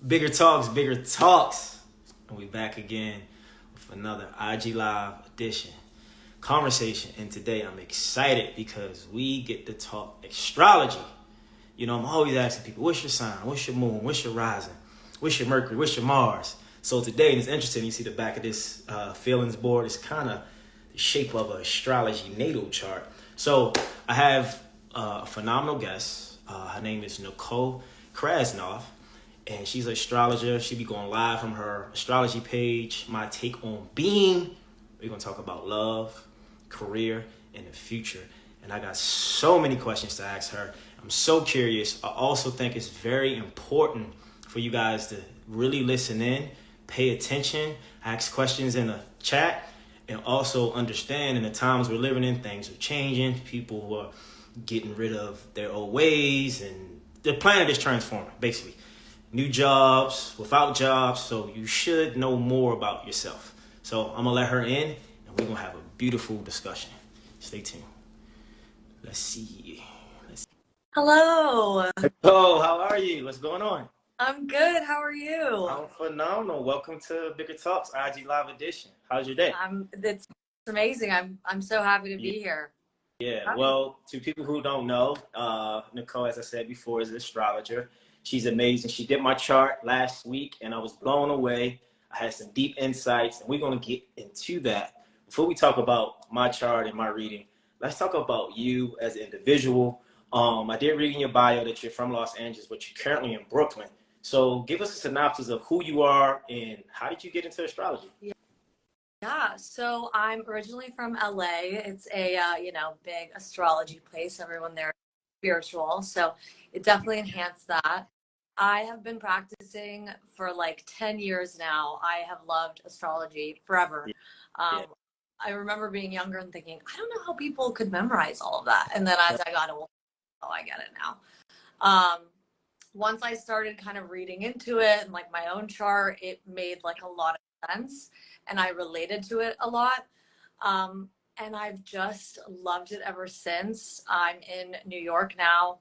Bigger talks, bigger talks. And we back again with another IG Live edition conversation. And today I'm excited because we get to talk astrology. You know, I'm always asking people, what's your sign? What's your moon? What's your rising? What's your Mercury? What's your Mars? So today, and it's interesting, you see the back of this feelings board. It's kind of the shape of an astrology natal chart. So I have a phenomenal guest. Her name is Nicole Krasnov, and she's an astrologer. She'll be going live from her astrology page, My Take on Being. We're going to talk about love, career, and the future. And I got so many questions to ask her. I'm so curious. I also think it's very important for you guys to really listen in, pay attention, ask questions in the chat, and also understand in the times we're living in, things are changing. People who are getting rid of their old ways, and the planet is transforming, basically. New jobs, without jobs, so you should know more about yourself. So I'm gonna let her in, and we're gonna have a beautiful discussion. Stay tuned. Let's see. Hello. Oh, how are you? What's going on? I'm good. How are you? I'm phenomenal. Welcome to Bigger Talks IG Live Edition. How's your day? It's amazing. I'm so happy to be here. Yeah, well, to people who don't know, Nicole, as I said before, is an astrologer. She's amazing. She did my chart last week, and I was blown away. I had some deep insights, and we're going to get into that. Before we talk about my chart and my reading, let's talk about you as an individual. I did read in your bio that you're from Los Angeles, but you're currently in Brooklyn. So give us a synopsis of who you are and how did you get into astrology? Yeah, so I'm originally from LA. It's a big astrology place. Everyone there is spiritual, so it definitely enhanced that. I have been practicing for like 10 years now. I have loved astrology forever. Yeah. I remember being younger and thinking, I don't know how people could memorize all of that. And then as I got older, oh, I get it now. Once I started kind of reading into it and like my own chart, it made like a lot of sense and I related to it a lot. And I've just loved it ever since. I'm in New York now.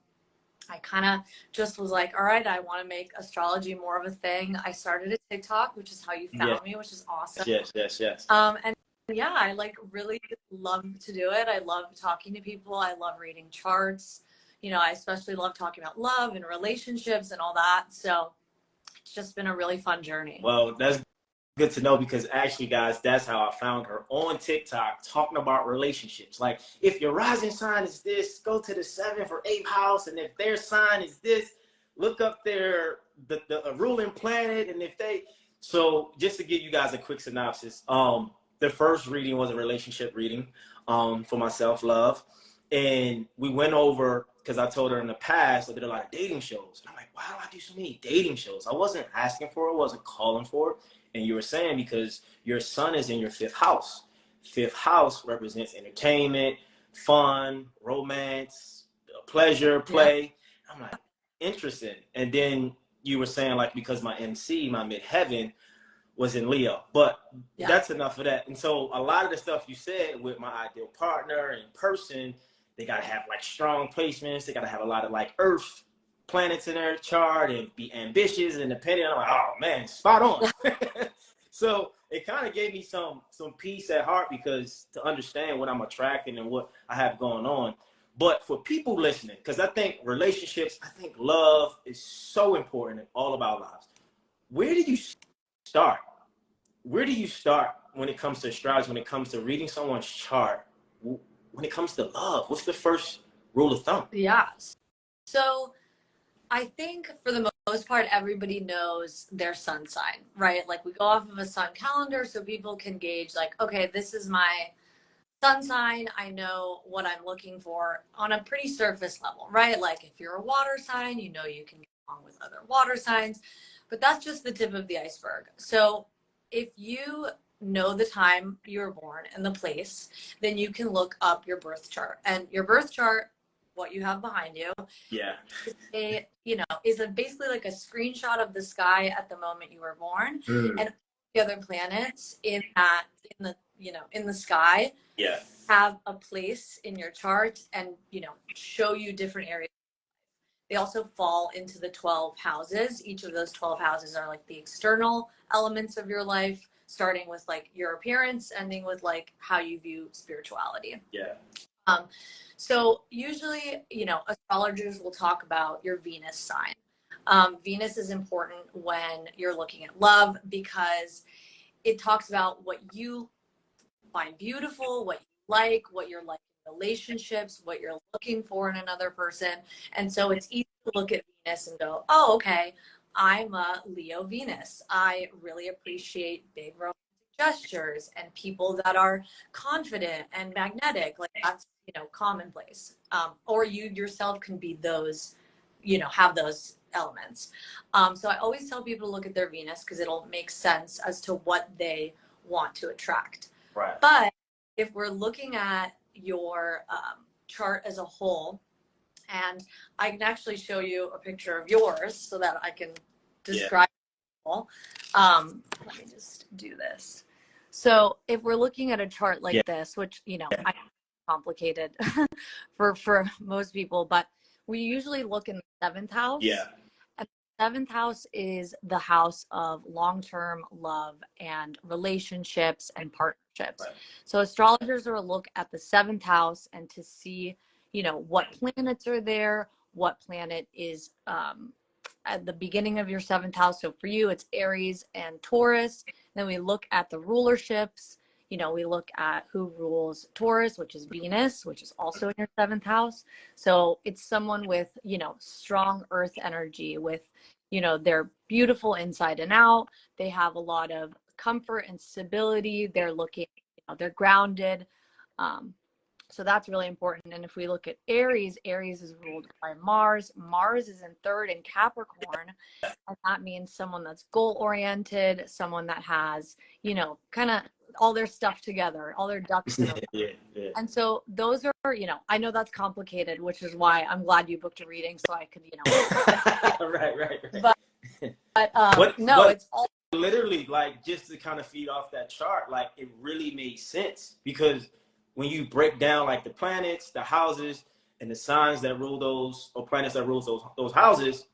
I kind of just was like, all right, I want to make astrology more of a thing. I started a TikTok, which is how you found me, which is awesome. Yes. And yeah, I like really love to do it. I love talking to people. I love reading charts. You know, I especially love talking about love and relationships and all that. So it's just been a really fun journey. Well, that's good to know because actually, guys, that's how I found her on TikTok talking about relationships. Like, if your rising sign is this, go to the 7th or 8th house. And if their sign is this, look up the ruling planet. And if they, so just to give you guys a quick synopsis, the first reading was a relationship reading for myself, love. And we went over, because I told her in the past, I did a lot of dating shows. And I'm like, why do I do so many dating shows? I wasn't asking for it, I wasn't calling for it. And you were saying because your sun is in your 5th house. 5th house represents entertainment, fun, romance, pleasure, play. Yeah. I'm like, interesting. And then you were saying like, because my MC, my midheaven, was in Leo, but that's enough of that. And so a lot of the stuff you said with my ideal partner in person, they got to have like strong placements. They got to have a lot of like earth planets in their chart and be ambitious and independent. I'm like, oh man, spot on. So it kind of gave me some peace at heart because to understand what I'm attracting and what I have going on. But for people listening, because I think relationships, I think love is so important in all of our lives. Where do you start? Where do you start when it comes to astrology, when it comes to reading someone's chart, when it comes to love? What's the first rule of thumb? Yeah. So I think for the most part, everybody knows their sun sign, right? Like we go off of a sun calendar so people can gauge like, okay, this is my sun sign. I know what I'm looking for on a pretty surface level, right? Like if you're a water sign, you know you can get along with other water signs, but that's just the tip of the iceberg. So if you know the time you were born and the place, then you can look up your birth chart. And your birth chart, what you have behind you, is basically like a screenshot of the sky at the moment you were born, and the other planets in the sky have a place in your chart and show you different areas. They also fall into the 12 houses. Each of those 12 houses are like the external elements of your life, starting with like your appearance, ending with like how you view spirituality. Yeah. Um, so usually, you know, astrologers will talk about your Venus sign. Venus is important when you're looking at love because it talks about what you find beautiful, what you like, what you're like in relationships, what you're looking for in another person. And so it's easy to look at Venus and go, oh, okay, I'm a Leo Venus. I really appreciate big romantic gestures and people that are confident and magnetic. Like that's, you know, commonplace. Or you yourself can be those, you know, have those elements. So I always tell people to look at their Venus because it'll make sense as to what they want to attract. Right. But if we're looking at your chart as a whole, and I can actually show you a picture of yours so that I can describe it all. Let me just do this. So if we're looking at a chart like this, which, you know, I complicated for most people, but we usually look in the seventh house. Yeah. And the seventh house is the house of long-term love and relationships and partnerships. Right. So astrologers will look at the seventh house and to see, you know, what planets are there, what planet is at the beginning of your seventh house. So for you, it's Aries and Taurus. Then we look at the rulerships. You know, we look at who rules Taurus, which is Venus, which is also in your seventh house. So it's someone with, you know, strong earth energy, with, you know, they're beautiful inside and out. They have a lot of comfort and stability. They're looking, you know, they're grounded. So that's really important. And if we look at Aries, Aries is ruled by Mars. Mars is in third in Capricorn. And that means someone that's goal oriented, someone that has, you know, kind of all their stuff together, all their ducks in a row. Yeah. And so those are, you know, I know that's complicated, which is why I'm glad you booked a reading so I could, you know. Right. No, it's all literally, like, just to kind of feed off that chart, like it really made sense because when you break down like the planets, the houses, and the signs that rule those, or planets that rule those houses,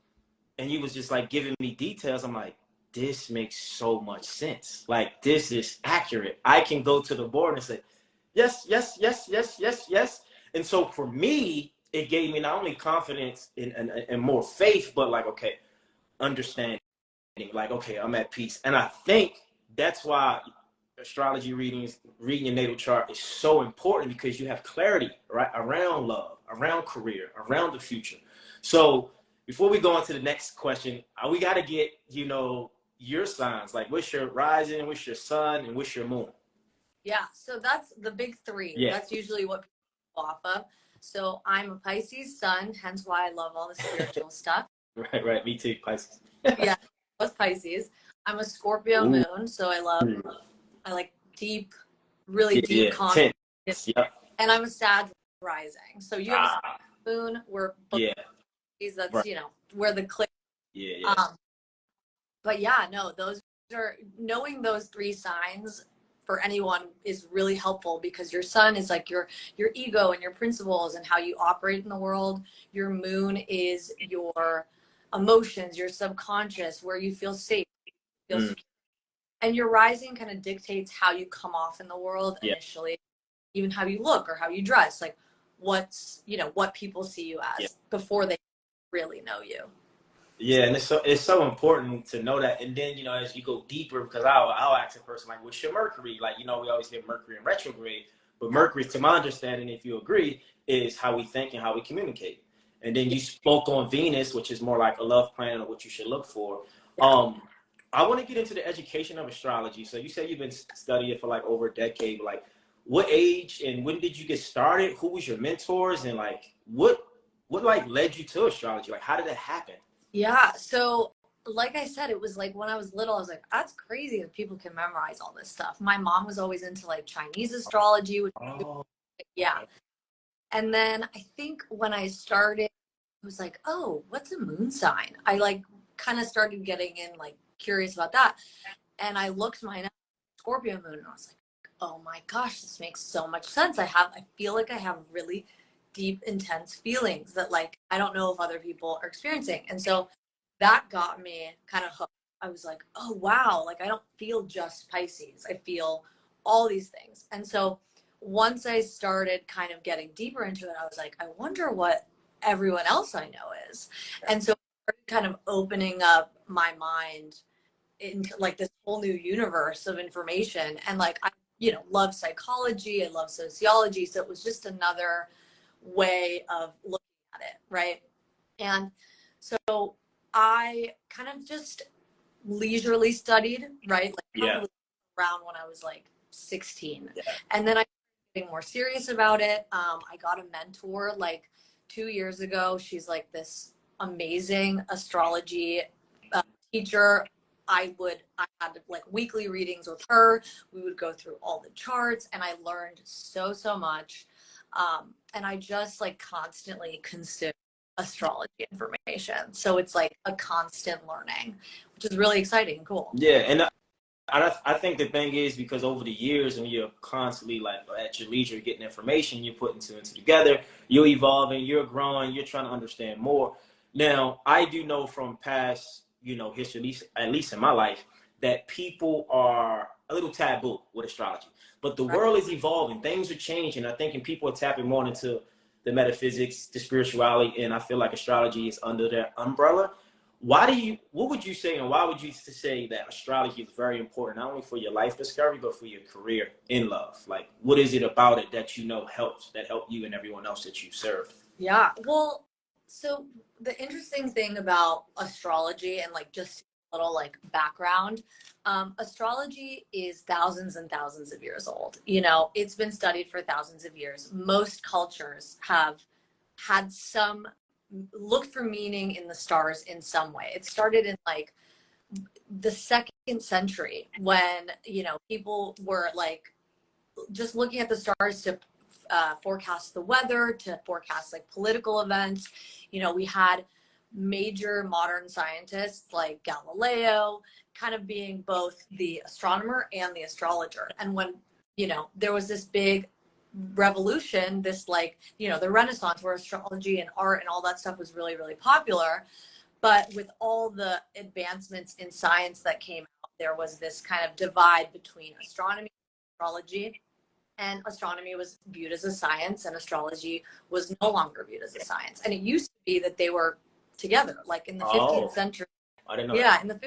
and you was just like giving me details, I'm like, this makes so much sense. Like this is accurate. I can go to the board and say, yes. And so for me, it gave me not only confidence and more faith, but like, okay, understanding. Like, okay, I'm at peace. And I think that's why astrology readings, reading your natal chart is so important because you have clarity, right, around love, around career, around the future. So before we go on to the next question, we got to get, you know, your signs. Like, what's your rising, what's your sun, and what's your moon? Yeah, so that's the big three. Yeah. That's usually what people go off of. So I'm a Pisces sun, hence why I love all the spiritual stuff. Right. Me too, Pisces. Yeah, I was Pisces. I'm a Scorpio moon, so I like deep, really deep content. Yep. And I'm a Sag rising. So you have a moon, we're both Pisces, that's right. You know, where the click. Yeah. But yeah, no, those are, knowing those three signs for anyone is really helpful because your sun is like your ego and your principles and how you operate in the world. Your moon is your emotions, your subconscious, where you feel safe, feel secure. And your rising kind of dictates how you come off in the world initially, even how you look or how you dress, like what's, you know, what people see you as before they really know you. Yeah, and it's so important to know that. And then, you know, as you go deeper, because I'll ask a person like, what's your Mercury? Like, you know, we always hear Mercury in retrograde, but Mercury, to my understanding, if you agree, is how we think and how we communicate. And then you spoke on Venus, which is more like a love planet or what you should look for. I want to get into the education of astrology. So you said you've been studying for like over a decade. But like, what age and when did you get started? Who was your mentors? And like, what like led you to astrology? Like, how did that happen? Yeah. So like I said, it was like when I was little, I was like, that's crazy that people can memorize all this stuff. My mom was always into like Chinese astrology. Which, yeah. And then I think when I started, I was like, oh, what's a moon sign? I like kind of started getting in like curious about that. And I looked my Scorpio moon and I was like, oh my gosh, this makes so much sense. I feel like I have really deep, intense feelings that like I don't know if other people are experiencing. And so that got me kind of hooked. I was like, oh wow, like I don't feel just Pisces. I feel all these things. And so once I started kind of getting deeper into it, I was like, I wonder what everyone else I know is. And so I started kind of opening up my mind into like this whole new universe of information. And like I, you know, love psychology, I love sociology. So it was just another way of looking at it, right? And so I kind of just leisurely studied, right? Like Yeah. probably around when I was like 16. Yeah. And then I started getting more serious about it. I got a mentor like 2 years ago. She's like this amazing astrology teacher. I had like weekly readings with her. We would go through all the charts and I learned so, so much. And I just like constantly consume astrology information. So it's like a constant learning, which is really exciting and cool. Yeah. And I think the thing is because over the years, when you're constantly like at your leisure getting information, you're putting two and two together, you're evolving, you're growing, you're trying to understand more. Now, I do know from past, history, at least in my life, that people are a little taboo with astrology. But the world is evolving, things are changing. I think and people are tapping more into the metaphysics, the spirituality, and I feel like astrology is under that umbrella. What would you say, and why would you say that astrology is very important, not only for your life discovery, but for your career in love? Like, what is it about it that helped you and everyone else that you served? Yeah. Well, so the interesting thing about astrology and like just a little like background, astrology is thousands and thousands of years old. You know, it's been studied for thousands of years. Most cultures have had some looked for meaning in the stars in some way. It started in like the 2nd century when, you know, people were like just looking at the stars to forecast the weather, to forecast like political events. You know, we had major modern scientists like Galileo kind of being both the astronomer and the astrologer. And when, you know, there was this big revolution, this like, you know, the Renaissance where astrology and art and all that stuff was really, really popular. But with all the advancements in science that came out, there was this kind of divide between astronomy and astrology. And astronomy was viewed as a science and astrology was no longer viewed as a science. And it used to be that they were together, like in the 15th century. I didn't know Yeah, that. in the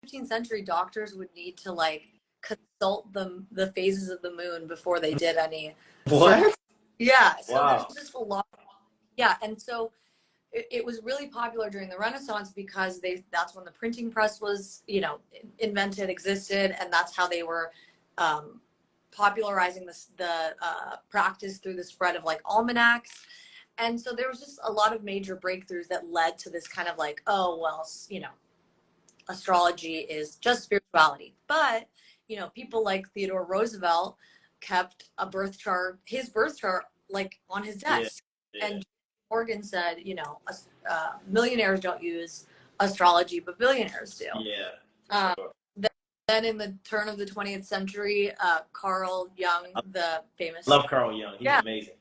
15th century, doctors would need to like consult the phases of the moon before they did any. What? Yeah, so Wow. there's just a lot. Yeah, and so it was really popular during the Renaissance because that's when the printing press was, you know, invented, existed, and that's how they were popularizing the practice through the spread of like almanacs. And so there was just a lot of major breakthroughs that led to this kind of like, oh, well, you know, astrology is just spirituality. But, you know, people like Theodore Roosevelt kept his birth chart, like on his desk. Yeah. And Morgan said, you know, millionaires don't use astrology, but billionaires do. Yeah. Sure. Then in the turn of the 20th century, Carl Jung, the famous, Love Carl Jung. He's amazing.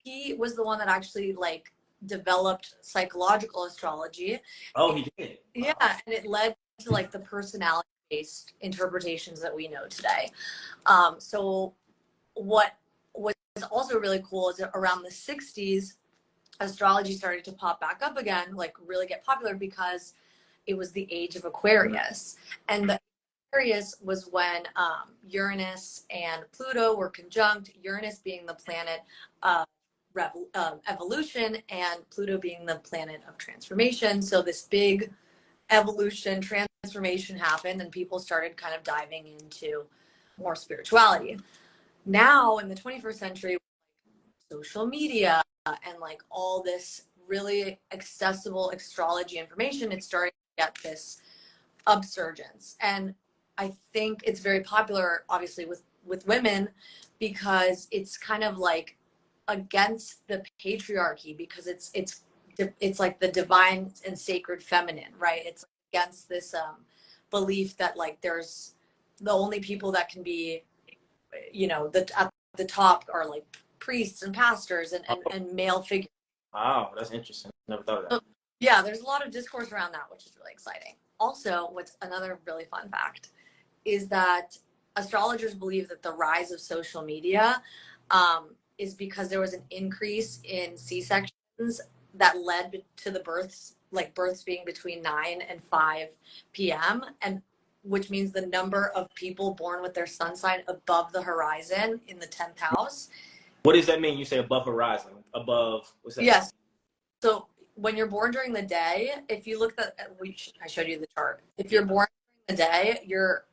He was the one that actually like developed psychological astrology. Oh, he did. Wow. Yeah, and it led to like the personality based interpretations that we know today. So what was also really cool is that around the 60s, astrology started to pop back up again, like really get popular because it was the age of Aquarius. And the Aquarius was when Uranus and Pluto were conjunct, Uranus being the planet of evolution and Pluto being the planet of transformation. So this big evolution transformation happened and people started kind of diving into more spirituality. Now in the 21st century, social media and like all this really accessible astrology information, it's starting to get this upsurgence. And I think it's very popular, obviously, with women because it's kind of like against the patriarchy because it's like the divine and sacred feminine, right? It's against this belief that like there's the only people that can be, you know, at the top are like priests and pastors and male figures. Wow, that's interesting. Never thought of that. So, yeah, there's a lot of discourse around that, which is really exciting. Also, what's another really fun fact is that astrologers believe that the rise of social media is because there was an increase in C-sections that led to the births, like births being between 9 and 5 p.m. and which means the number of people born with their sun sign above the horizon in the 10th house. What does that mean? You say above horizon, above, what's that? Yes. So when you're born during the day, if you look at, I showed you the chart. If you're born during the day, your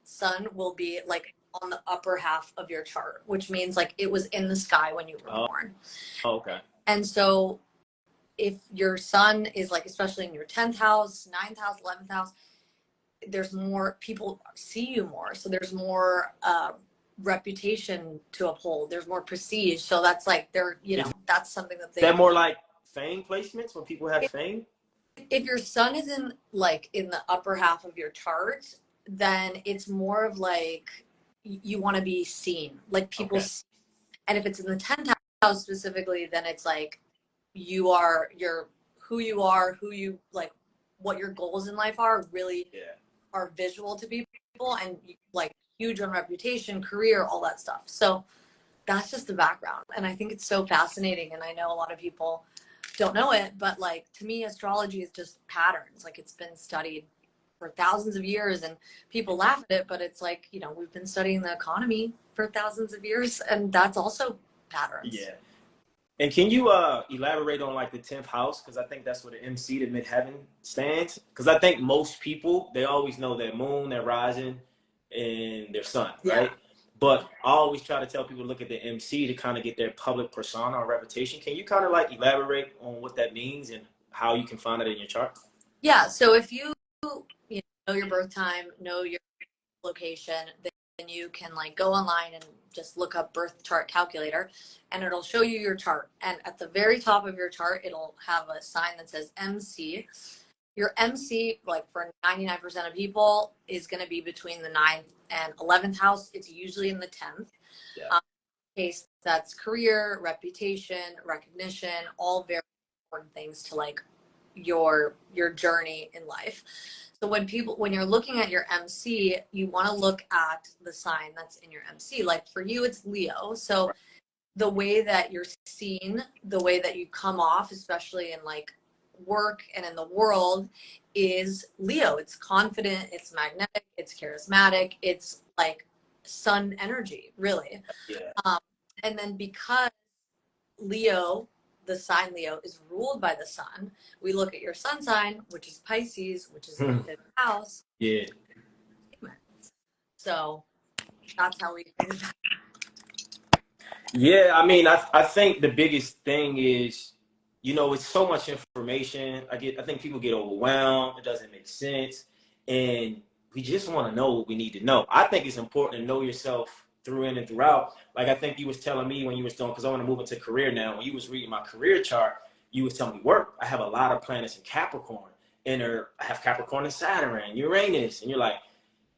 sun will be like on the upper half of your chart, which means like it was in the sky when you were born. Oh, okay. And so if your sun is like, especially in your 10th house, 9th house, 11th house, there's more people see you more. So there's more reputation to uphold. There's more prestige. So that's like, they're, you know, that's something that they. Is that more like fame placements when people have fame? If your sun is in like in the upper half of your chart, then it's more of like you want to be seen, like people see. And if it's in the 10th house specifically, then it's like you're who you like, what your goals in life are really are visual to people, and like huge on reputation, career, all that stuff. So that's just the background. And I think it's so fascinating. And I know a lot of people don't know it, but like to me, astrology is just patterns. Like it's been studied for thousands of years and people laugh at it, but it's like, you know, we've been studying the economy for thousands of years, and that's also patterns. Yeah. And can you elaborate on like the 10th house? Because I think that's where the MC, the midheaven, stands. Because I think most people, they always know their moon, their rising, and their sun, right? But I always try to tell people to look at the MC to kind of get their public persona or reputation. Can you kind of like elaborate on what that means and how you can find it in your chart? Yeah. So if you know your birth time, know your location, then you can like go online and just look up birth chart calculator, and it'll show you your chart. And at the very top of your chart, it'll have a sign that says MC. Your MC, like for 99% of people, is going to be between the 9th and 11th house. It's usually in the 10th. Case that's career, reputation, recognition, all very important things to like your journey in life. So when you're looking at your MC, you want to look at the sign that's in your MC. Like for you, it's Leo. So the way that you're seen, the way that you come off, especially in like work and in the world, is Leo. It's confident, it's magnetic, it's charismatic, it's like sun energy, really. And then because Leo, the sign Leo, is ruled by the sun, we look at your sun sign, which is Pisces, which is the fifth house. So that's how we do that. Yeah, I mean, I think the biggest thing is, you know, it's so much information. I think people get overwhelmed. It doesn't make sense. And we just want to know what we need to know. I think it's important to know yourself through in and throughout. Like I think you was telling me when you was doing, because I want to move into career now. When you was reading my career chart, you was telling me work. I have a lot of planets in Capricorn. I have Capricorn and Saturn and Uranus. And you're like,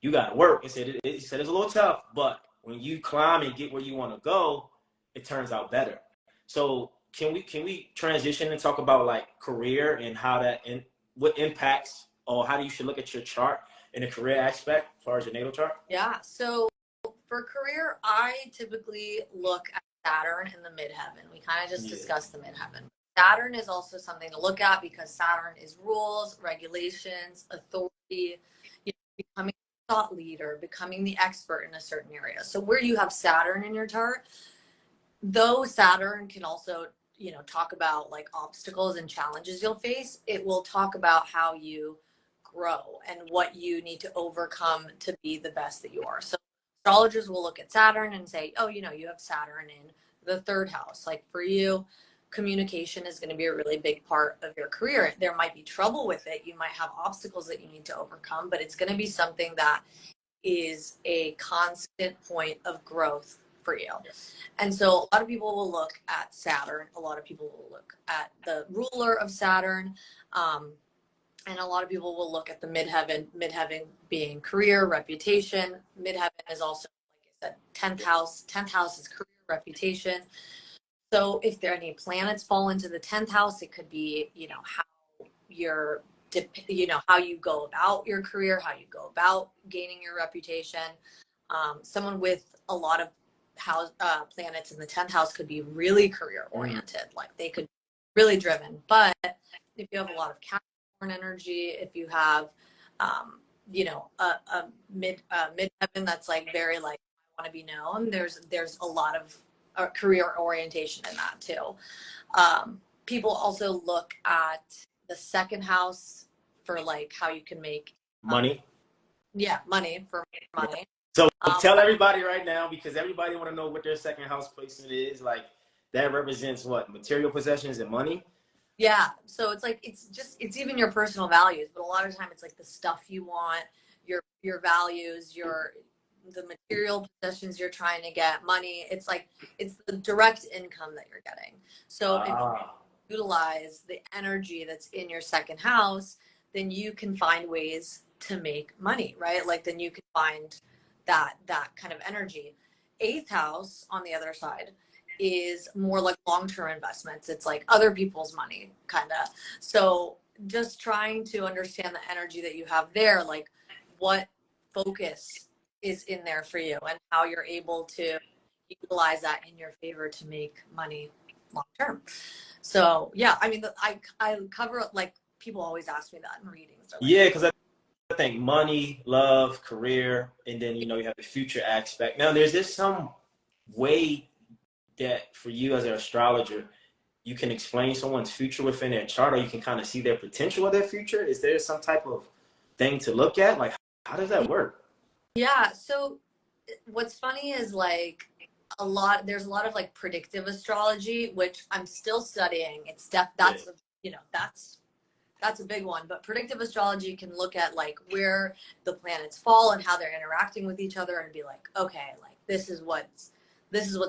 you got to work. It said it's a little tough, but when you climb and get where you want to go, it turns out better. So can we transition and talk about like career and how that and what impacts or how you should look at your chart in a career aspect as far as your natal chart? Yeah. So for career, I typically look at Saturn in the midheaven. We kind of just discussed the midheaven. Saturn is also something to look at because Saturn is rules, regulations, authority, becoming a thought leader, becoming the expert in a certain area. So where you have Saturn in your chart, though Saturn can also, talk about like obstacles and challenges you'll face, it will talk about how you grow and what you need to overcome to be the best that you are. So astrologers will look at Saturn and say, oh, you have Saturn in the third house. Like for you, communication is going to be a really big part of your career. There might be trouble with it. You might have obstacles that you need to overcome, but it's going to be something that is a constant point of growth for you. And so a lot of people will look at Saturn. A lot of people will look at the ruler of Saturn. And a lot of people will look at the midheaven being career, reputation. Midheaven is also, like I said, 10th house. 10th house is career, reputation. So if there are any planets fall into the 10th house, it could be, how you're, how you go about your career, how you go about gaining your reputation. Someone with a lot of planets in the 10th house could be really career oriented. Like they could be really driven. But if you have a lot of Capricorn energy, if you have, a midheaven that's like very like, I want to be known, there's a lot of career orientation in that too. People also look at the second house for like how you can make money. Money for money. So tell everybody right now, because everybody want to know what their second house placement is. Like that represents what? Material possessions and money. Yeah. So it's like it's even your personal values, but a lot of time it's like the stuff you want, your values, the material possessions you're trying to get, money. It's like it's the direct income that you're getting. So if you utilize the energy that's in your second house, then you can find ways to make money, right? Like then you can find that kind of energy. Eighth house on the other side is more like long-term investments. It's like other people's money kind of. So just trying to understand the energy that you have there, like what focus is in there for you and how you're able to utilize that in your favor to make money long term. So yeah, I mean, I cover, like, people always ask me that in readings. Like, yeah, because I think money, love, career, and then you have the future aspect. Now, there's just some way that for you as an astrologer, you can explain someone's future within their chart, or you can kind of see their potential of their future. Is there some type of thing to look at? Like, how does that work? Yeah. So what's funny is like there's a lot of like predictive astrology, which I'm still studying. That's a big one, but predictive astrology can look at like where the planets fall and how they're interacting with each other and be like, okay, like this is what's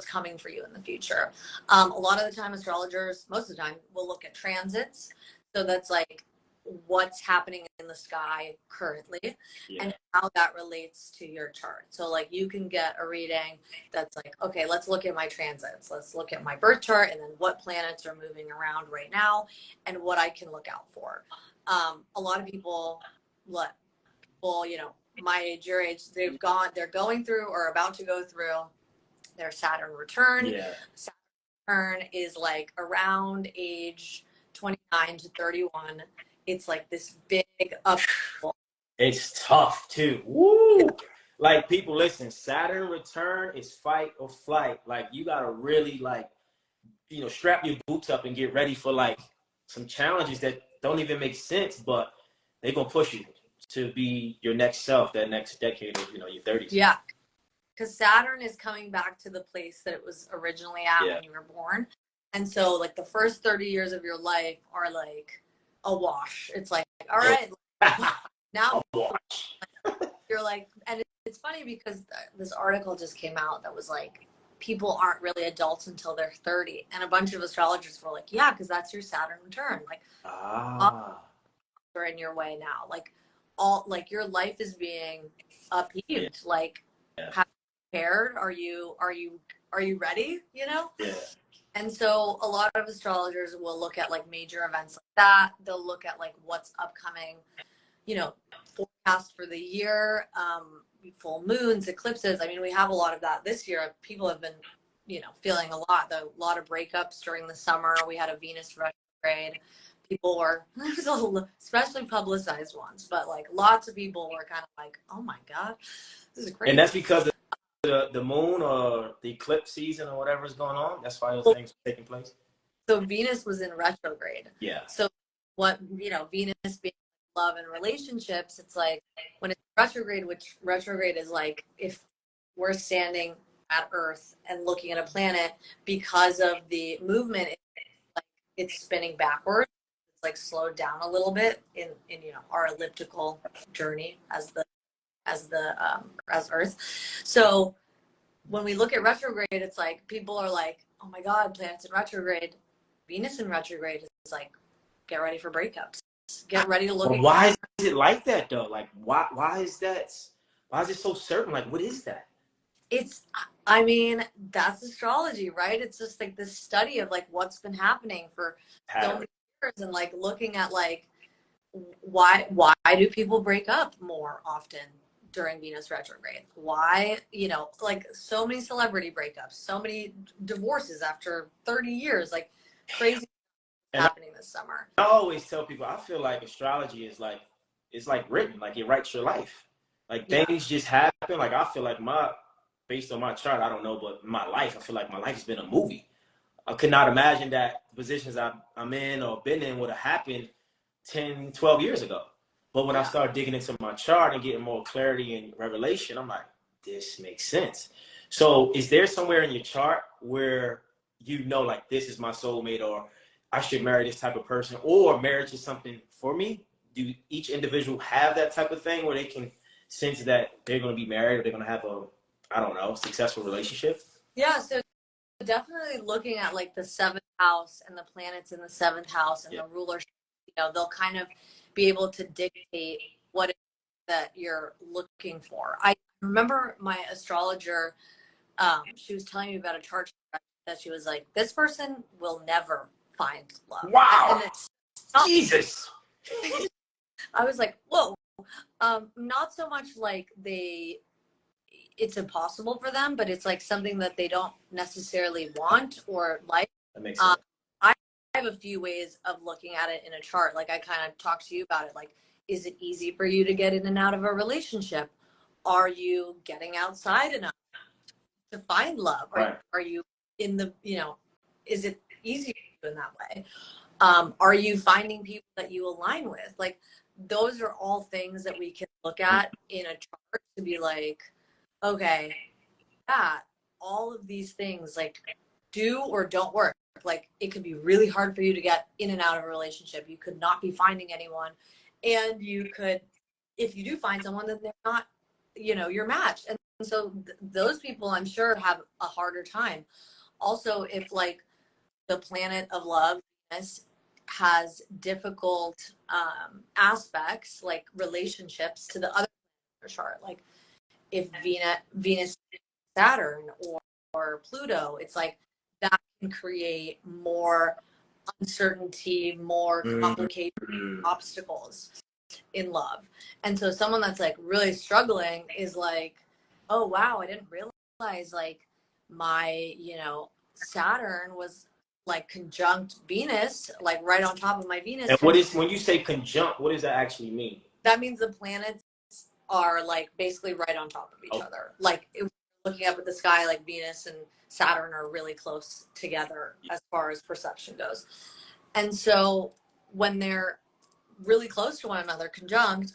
coming for you in the future. A lot of the time astrologers, most of the time, will look at transits. So that's like what's happening in the sky currently and how that relates to your chart. So like you can get a reading that's like, okay, let's look at my transits. Let's look at my birth chart and then what planets are moving around right now and what I can look out for. A lot of people, my age, your age, they're going through or about to go through their Saturn return. Yeah. Saturn return is like around age 29 to 31. It's like this big upheaval. It's tough too. Woo! Like people, listen, Saturn return is fight or flight. Like you gotta really strap your boots up and get ready for like some challenges that don't even make sense, but they're gonna push you to be your next self, that next decade of your 30s. Yeah. Because Saturn is coming back to the place that it was originally at when you were born. And so like the first 30 years of your life are like a wash. It's like, all right, now you're like, and it's funny because this article just came out that was like, people aren't really adults until they're 30. And a bunch of astrologers were like, yeah, because that's your Saturn return. Like, are in your way now. Like your life is being upheaved. Like, have you prepared? Are you ready? Yeah. And so a lot of astrologers will look at like major events like that. They'll look at like what's upcoming, forecast for the year, full moons, eclipses. I mean, we have a lot of that this year. People have been, feeling a lot of breakups during the summer. We had a Venus retrograde. People were, especially publicized ones, but like lots of people were kind of like, oh my God, this is crazy. And that's because the moon or the eclipse season or whatever is going on. That's why those things are taking place. So Venus was in retrograde. Yeah. So what, Venus being love and relationships, it's like when it's retrograde, which retrograde is like if we're standing at Earth and looking at a planet, because of the movement, it's spinning backwards. It's like slowed down a little bit in our elliptical journey as Earth. So when we look at retrograde, it's like people are like, oh my God, planets in retrograde. Venus in retrograde is like, get ready for breakups. Get ready to look at. Why is it like that though? Like why is that? Why is it so certain? Like what is that? It's, I mean, that's astrology, right? It's just like this study of like what's been happening for so Pattern. many years, and like looking at like why do people break up more often during Venus retrograde? Why, you know, like so many celebrity breakups, so many divorces after 30 years, like crazy And happening this summer. I always tell people, I feel like astrology is like, it's like written, like it writes your life. Like Yeah. things just happen. Like I feel like based on my chart, I don't know, but my life, I feel like my life has been a movie. I could not imagine that the positions I'm in or been in would have happened 10, 12 years ago. But when I Yeah. started digging into my chart and getting more clarity and revelation, I'm like, this makes sense. So is there somewhere in your chart where you know, like, this is my soulmate, or I should marry this type of person, or marriage is something for me? Do each individual have that type of thing where they can sense that they're going to be married or they're going to have a, I don't know, successful relationship? Yeah. So definitely looking at like the seventh house and the planets in the seventh house and Yeah. the ruler, you know, they'll kind of be able to dictate what it is that you're looking for. I remember my astrologer, she was telling me about a chart that she was like, this person will never find love. Wow. And it's not, Jesus. I was like, whoa. Not so much like it's impossible for them, but it's like something that they don't necessarily want or like. That makes Um, sense. I have a few ways of looking at it in a chart. Like I kind of talked to you about it. Like, is it easy for you to get in and out of a relationship? Are you getting outside enough to find love? Right. Are you in the, you know, is it easy in that way? Are you finding people that you align with? Like, those are all things that we can look at in a chart to be like, okay, yeah, all of these things like do or don't work. Like it could be really hard for you to get in and out of a relationship. You could not be finding anyone. And you could, if you do find someone, then they're not, you know, your match. And so those people, I'm sure, have a harder time. Also, if like the planet of love, Venus, has difficult aspects like relationships to the other chart, like if Venus Saturn or Pluto, it's like that can create more uncertainty, more complicated Mm-hmm. obstacles in love. And so someone that's like really struggling is like, oh wow, I didn't realize like my, you know, Saturn was like conjunct Venus, like right on top of my Venus. And what is, when you say conjunct, what does that actually mean? That means the planets are like basically right on top of each Oh, other. Like looking up at the sky, like Venus and Saturn are really close together as far as perception goes. And so when they're really close to one another, conjunct,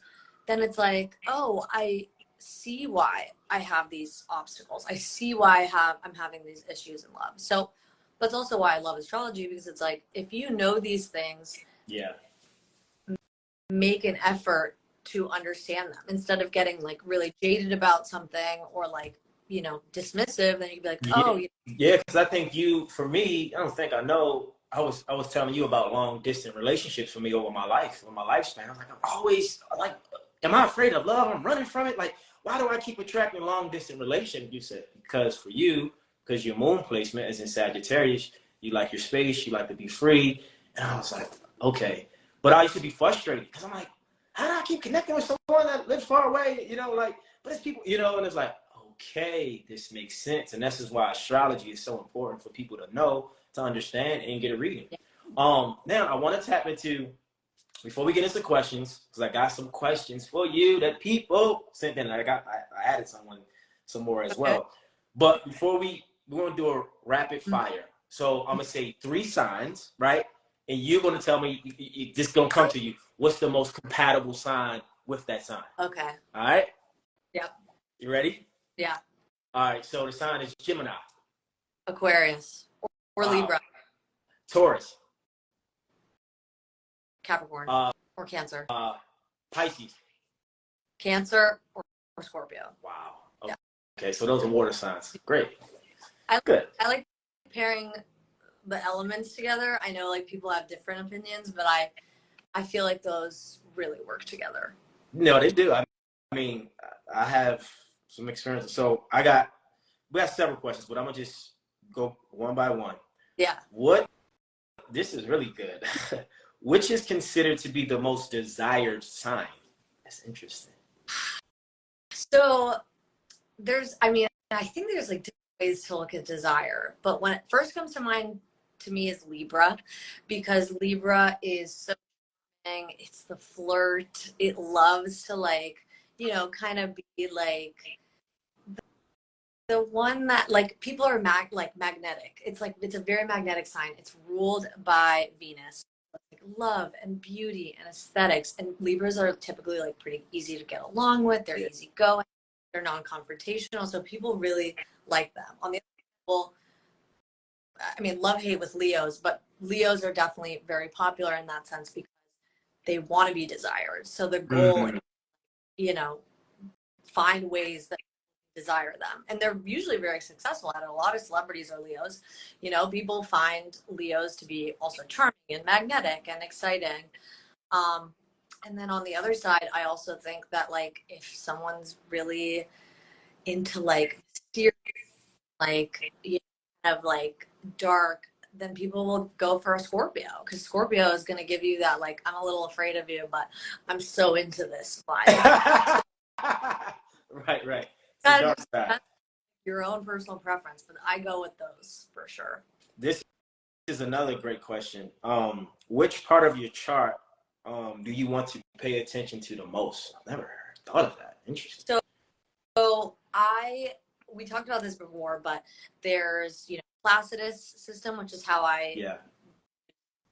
then it's like, oh, I see why I have these obstacles. I see why I'm having these issues in love. So that's also why I love astrology, because it's like if you know these things, yeah. make an effort to understand them instead of getting like really jaded about something or like, you know, dismissive. Then you'd be like, Yeah. oh, Yeah, because I think you, for me, I don't think I know. I was telling you about long distance relationships for me over my life, over my lifespan. I was like, I'm always like, am I afraid of love? I'm running from it. Like, why do I keep attracting long distance relationships? You said because for you, because your moon placement is in Sagittarius, you like your space, you like to be free. And I was like, okay. But I used to be frustrated because I'm like, how do I keep connecting with someone that lives far away? You know, like, but it's people, you know, and it's like, okay, this makes sense. And this is why astrology is so important for people to know, to understand, and get a reading. Now I want to tap into, before we get into questions, because I got some questions for you that people sent in. I added some more as okay, well. But before we're gonna do a rapid fire. So I'm gonna say 3 signs, right? And you're gonna tell me, this gonna come to you. What's the most compatible sign with that sign? okay, All right. yeah, You ready? yeah, All right. So the sign is Gemini. Aquarius or Wow. Libra, Taurus. Capricorn Uh, or Cancer, Pisces. Cancer or Scorpio. Wow. Yeah, Okay. So those are water signs. Great. I Good. I like pairing the elements together. I know like people have different opinions, but I feel like those really work together. No, they do. I mean, I have some experience. So I got we have several questions, but I'm gonna just go one by one. Yeah. This is really good. Which is considered to be the most desired sign? That's interesting. So I think there's like different ways to look at desire, but when it first comes to mind to me is Libra, because Libra is so, it's the flirt. It loves to like, kind of be like the one that like people are magnetic. It's like it's a very magnetic sign. It's ruled by Venus. Like love and beauty and aesthetics. And Libras are typically like pretty easy to get along with. They're easygoing. They're non-confrontational. So people really like them. On the other hand, love hate with Leos, but Leos are definitely very popular in that sense because they want to be desired. So the goal is, find ways that desire them, and they're usually very successful at it. A lot of celebrities are Leos. People find Leos to be also charming and magnetic and exciting. And then on the other side, I also think that like if someone's really into like mysterious, like kind of like dark, then people will go for a Scorpio, because Scorpio is going to give you that like, I'm a little afraid of you, but I'm so into this vibe. Right. That's your own personal preference, but I go with those for sure. This is another great question. Which part of your chart do you want to pay attention to the most? I've never thought of that. Interesting. So we talked about this before, but there's Placidus system, which is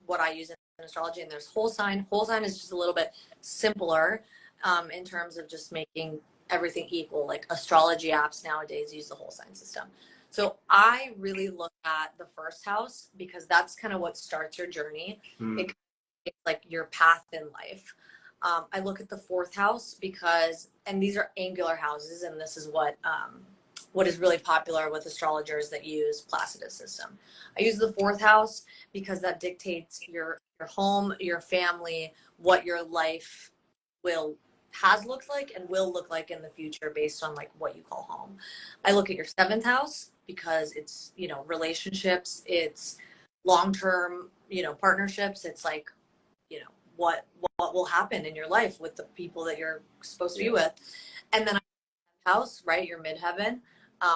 what I use in astrology, and there's whole sign. Whole sign is just a little bit simpler in terms of just making everything equal. Like astrology apps nowadays use the whole sign system. So I really look at the first house because that's kind of what starts your journey. It's like your path in life. I look at the fourth house because, and these are angular houses, and this is what is really popular with astrologers that use Placidus system. I use the fourth house because that dictates your home, your family, what your life has looked like and will look like in the future based on like what you call home. I look at your seventh house because it's, relationships, it's long-term, partnerships. It's like, what will happen in your life with the people that you're supposed to be with. And then house, right? Your midheaven,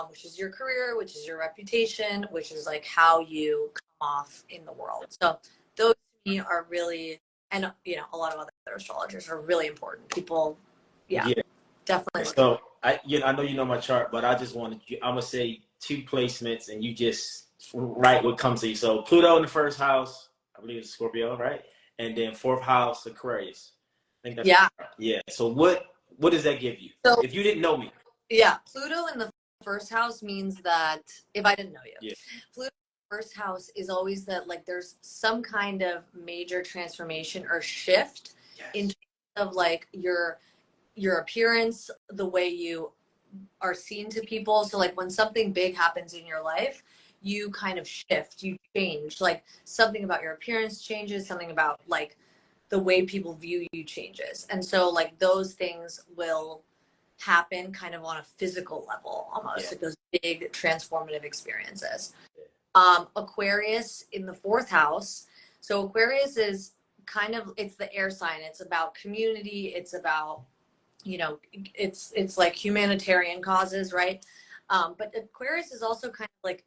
which is your career, which is your reputation, which is like how you come off in the world. So those to me are really, and a lot of other astrologers are really important. People, definitely. So I know you know my chart, but I just wanted I'm gonna say two placements, and you just write what comes to you. So Pluto in the first house, I believe it's Scorpio, right? And then fourth house, Aquarius. I think that's yeah. So what does that give you? So, if you didn't know me. Yeah, Pluto in the first house means that if I didn't know you, Pluto in the first house is always that like there's some kind of major transformation or shift in terms of like your appearance, the way you are seen to people. So like when something big happens in your life, you kind of shift, you change, like something about your appearance changes, something about like the way people view you changes. And so like those things will happen kind of on a physical level, almost like those big transformative experiences. Aquarius in the fourth house. So Aquarius is kind of, it's the air sign. It's about community. It's about, it's like humanitarian causes, right? But Aquarius is also kind of like,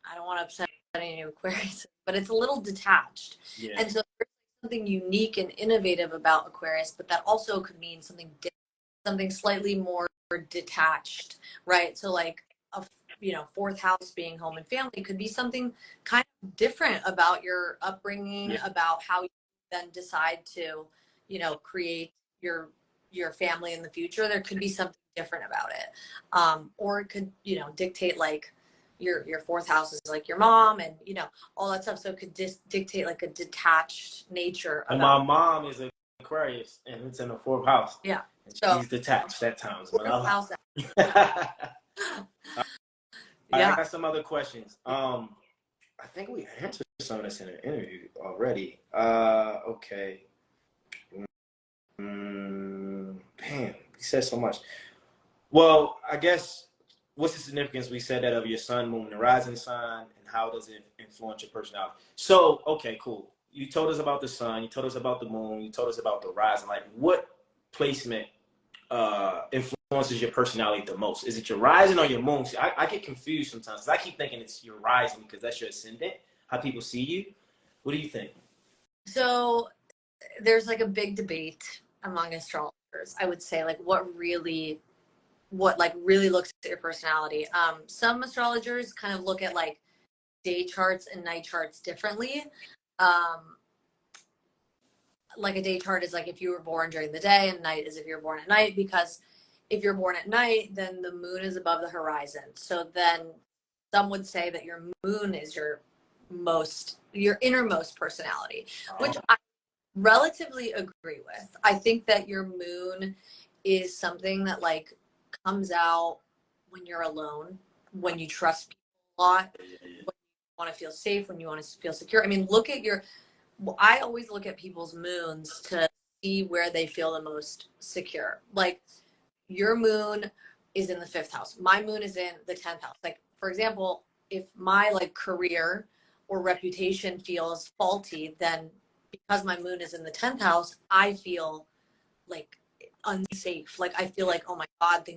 I don't want to upset any Aquarius, but it's a little detached. And so there's something unique and innovative about Aquarius, but that also could mean something different, something slightly more detached, right? So like fourth house being home and family could be something kind of different about your upbringing, about how you then decide to, create your family in the future. There could be something different about it. Or it could, dictate like your fourth house is like your mom and, all that stuff. So it could dictate like a detached nature. And my mom is an Aquarius and it's in the fourth house. Yeah. So she's detached at times. But I got some other questions. I think we answered some of this in the interview already. Okay. Man, you said so much. Well, I guess what's the significance, we said that, of your sun, moon, and rising sign, and how does it influence your personality? So, okay, cool. You told us about the sun, you told us about the moon, you told us about the rising. Like, what placement influences your personality the most? Is it your rising or your moon? See, I get confused sometimes, 'cause I keep thinking it's your rising because that's your ascendant, how people see you. What do you think? So there's like a big debate among astrologers. I would say like what like really looks at your personality. Some astrologers kind of look at like day charts and night charts differently. Um, like a day chart is like if you were born during the day, and night is if you're born at night, because if you're born at night, then the moon is above the horizon. So then some would say that your moon is your innermost personality, which I relatively agree with. I think that your moon is something that like comes out when you're alone, when you trust people a lot, when you want to feel safe, when you want to feel secure. I mean, I always look at people's moons to see where they feel the most secure. Like your moon is in the 5th house. My moon is in the 10th house. Like, for example, if my like career or reputation feels faulty, then because my moon is in the 10th house, I feel like unsafe. Like I feel like, oh my God,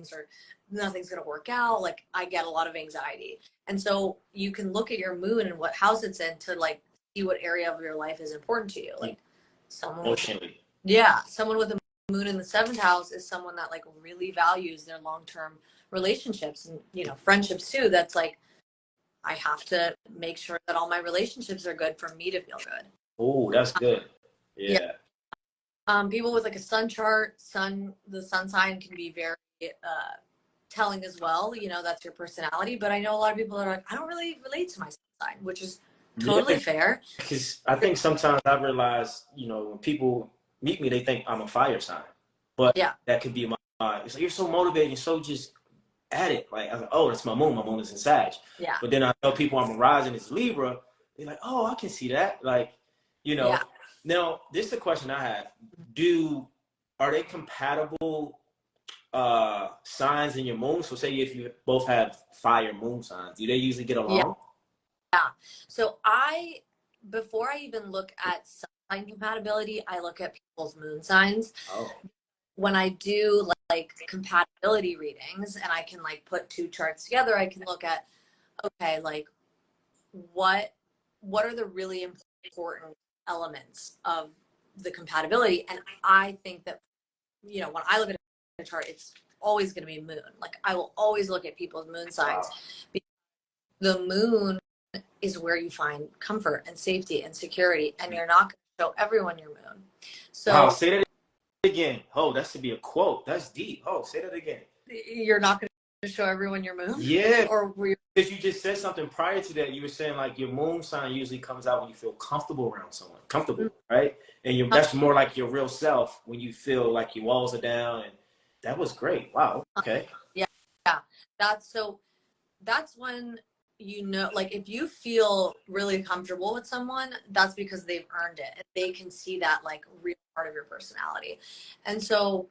nothing's going to work out. Like I get a lot of anxiety. And so you can look at your moon and what house it's in to like see what area of your life is important to you. Like someone with, Emotionally. yeah, someone with a moon in the 7th house is someone that like really values their long-term relationships and, friendships too. That's like, I have to make sure that all my relationships are good for me to feel good. Oh, that's good. Yeah. Yeah. People with like a sun chart, the sun sign can be very telling as well. That's your personality. But I know a lot of people are like, I don't really relate to my sun sign, which is totally Yeah. fair. Because I think sometimes I realize, when people meet me, they think I'm a fire sign. But Yeah. that could be it's like, you're so motivated, you're so just at it. Like, I'm like, oh, that's my moon. My moon is in Sag. Yeah. But then I tell people I'm a rising is Libra. They're like, oh, I can see that. Like, Yeah. Now, this is a question I have. Are they compatible signs in your moon? So say if you both have fire moon signs, do they usually get Yeah. along? Yeah. So before I even look at sign compatibility, I look at people's moon signs. Oh. When I do like compatibility readings and I can like put two charts together, I can look at, okay, like what are the really important elements of the compatibility? And I think that, when I look at a chart, it's always going to be moon. Like I will always look at people's moon signs. Wow. Because the moon is where you find comfort and safety and security, and you're not going to show everyone your moon. Wow, So say that again. Oh, that should be a quote. That's deep. Oh, say that again. you're not going to show everyone your moon? Yeah. Or were you? Because you just said something prior to that. You were saying like your moon sign usually comes out when you feel comfortable around someone. Comfortable, right? And that's more like your real self when you feel like your walls are down. And that was great. Wow. Okay. Yeah. Yeah. That's when, like if you feel really comfortable with someone, that's because they've earned it. They can see that like real part of your personality. And so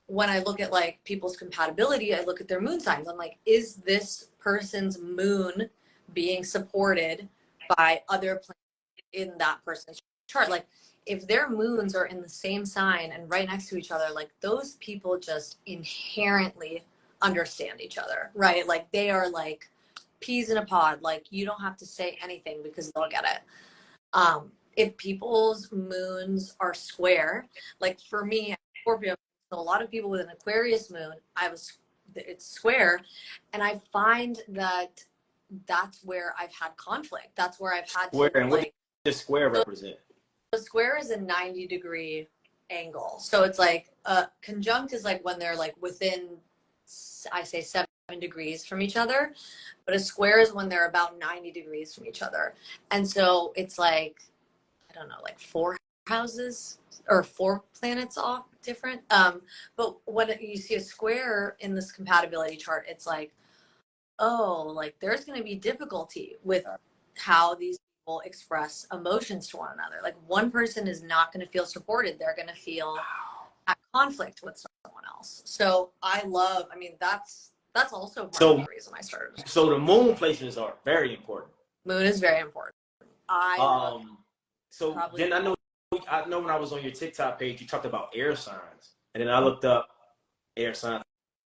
when I look at like people's compatibility, I look at their moon signs. I'm like, is this person's moon being supported by other planets in that person's chart? Like if their moons are in the same sign and right next to each other, like those people just inherently understand each other, right? Like they are like peas in a pod. Like you don't have to say anything because they'll get it. If people's moons are square, like for me, Scorpio, so a lot of people with an Aquarius moon, it's square, and I find that that's where I've had conflict. That's where I've had Square. to And what like. does square represent? The square is a 90-degree angle, so it's like conjunct is like when they're like within, I say 7 degrees from each other, but a square is when they're about 90 degrees from each other, and so it's like, I don't know, like 4 houses or 4 planets off different. But when you see a square in this compatibility chart, it's like, oh, like there's going to be difficulty with how these people express emotions to one another. Like one person is not going to feel supported. They're going to feel at conflict with someone else. So I mean, that's That's also part of So, the reason I started. so the moon placements are very important. Moon is very important. I look So probably then I know when I was on your TikTok page, you talked about air signs, and then I looked up air signs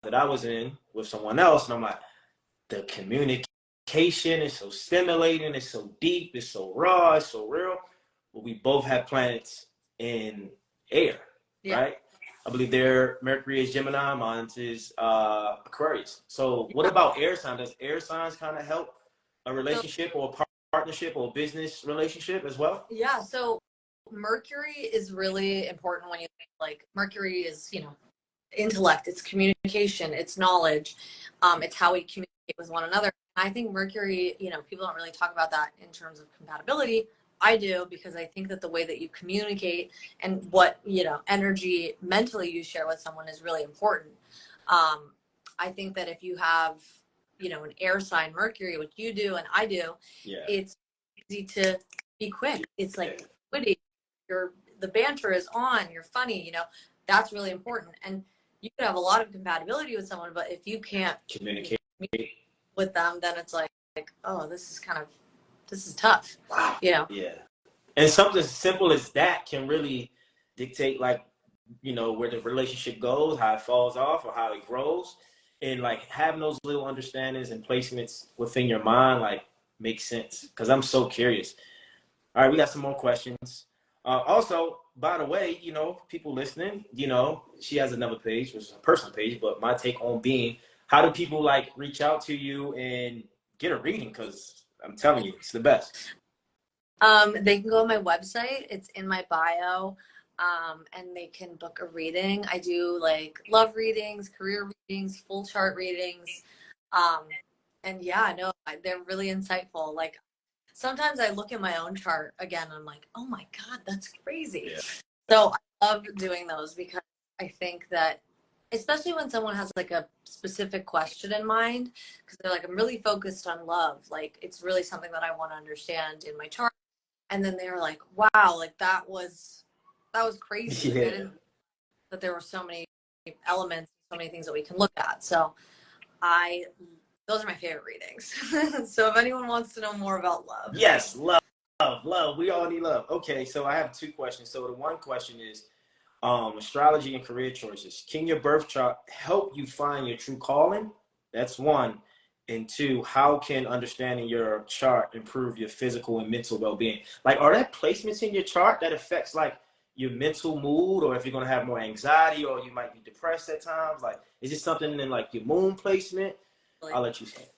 that I was in with someone else, and I'm like, the communication is so stimulating, it's so deep, it's so raw, it's so real. But we both have planets in air, right? I believe their Mercury is Gemini, mine is Aquarius. So what about air signs? Does air signs kind of help a relationship or a partnership or a business relationship as well? Yeah, so Mercury is really important when you like Mercury is, intellect, it's communication, it's knowledge, it's how we communicate with one another. I think Mercury, people don't really talk about that in terms of compatibility. I do, because I think that the way that you communicate and what, energy mentally you share with someone is really important. I think that if you have, an air sign Mercury, which you do and I do, it's easy to be quick. It's like witty. The banter is on, you're funny, that's really important. And you could have a lot of compatibility with someone, but if you can't communicate with them, then it's like, oh, this is tough. Wow. Yeah. And something simple as that can really dictate, like, where the relationship goes, how it falls off, or how it grows. And like having those little understandings and placements within your mind, like, makes sense. Because I'm so curious. All right, we got some more questions. Also, by the way, people listening, she has another page, which is a personal page, but my take on being, how do people like reach out to you and get a reading? Because I'm telling you, it's the best. They can go on my website. It's in my bio. And they can book a reading. I do like love readings, career readings, full chart readings. And yeah, no, they're really insightful. Like sometimes I look at my own chart again and I'm like, oh my God, that's crazy. Yeah. So I love doing those because I think that, especially when someone has like a specific question in mind, because they're like, I'm really focused on love. Like it's really something that I want to understand in my chart. And then they're like, wow, like that was crazy. Like, I didn't that there were so many elements, so many things that we can look at. So those are my favorite readings. So if anyone wants to know more about love. Yes, love. We all need love. Okay, so I have two questions. So the one question is, astrology and career choices. Can your birth chart help you find your true calling? That's one. And two, how can understanding your chart improve your physical and mental well-being? Like, are there placements in your chart that affects like your mental mood, or if you're gonna have more anxiety, or you might be depressed at times? Like, is it something in like your moon placement? I'll let you say.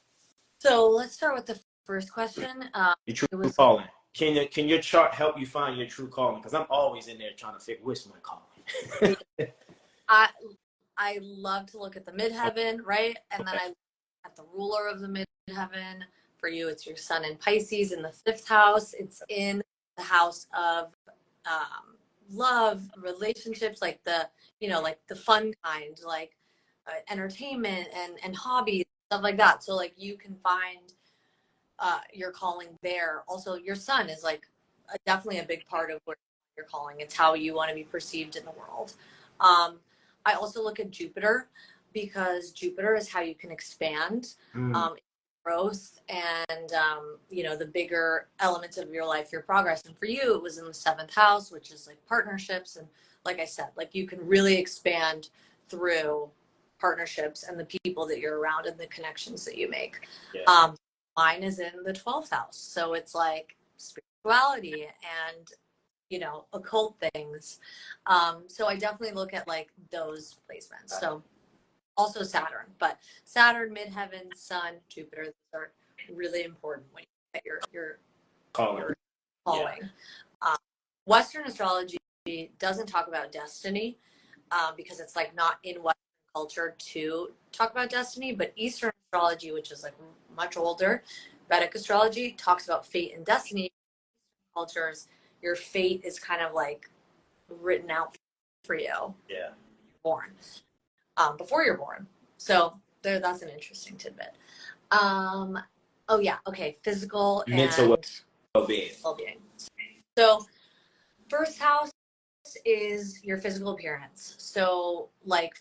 So let's start with the first question. Your true calling. Can your chart help you find your true calling? Because I'm always in there trying to figure what's my calling. I love to look at the midheaven, right? And then I look at the ruler of the midheaven. For you, it's your sun in Pisces in the 5th house. It's in the house of love, relationships, like like the fun kind, like entertainment and hobbies, stuff like that. So like you can find your calling there. Also, your sun is like definitely a big part of where you're calling. It's how you want to be perceived in the world. I also look at Jupiter because Jupiter is how you can expand. Growth and the bigger elements of your life, your progress. And for you, it was in the 7th house, which is like partnerships. And like I said, like you can really expand through partnerships and the people that you're around and the connections that you make. Mine is in the 12th house, so it's like spirituality and occult things. So I definitely look at like those placements. So also Saturn, but Saturn, midheaven, Sun, Jupiter, those are really important when you get your calling. Western astrology doesn't talk about destiny because it's like not in Western culture to talk about destiny, but Eastern astrology, which is like much older, Vedic astrology talks about fate and destiny. Cultures, your fate is kind of like written out for you. Yeah. Born. Before you're born. So that's an interesting tidbit. Oh yeah, okay. Physical and mental well-being. So first house is your physical appearance. So like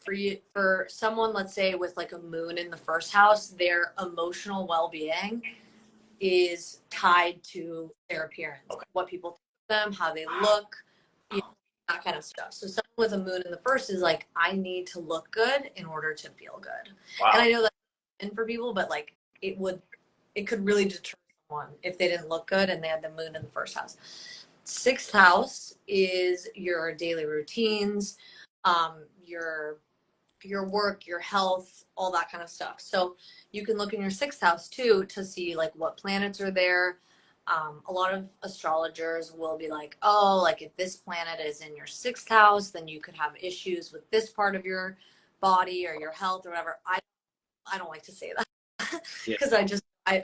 for someone, let's say with like a moon in the first house, their emotional well-being is tied to their appearance, what people think of them, how they look, you know, that kind of stuff. So someone with a moon in the first is like, I need to look good in order to feel good. Wow. And I know that's in for people, but like it could really deter someone if they didn't look good and they had the moon in the first house. Sixth house is your daily routines, your work, your health, all that kind of stuff. So you can look in your sixth house too to see like what planets are there. A lot of astrologers will be like, oh, like if this planet is in your sixth house, then you could have issues with this part of your body or your health or whatever. I don't like to say that because I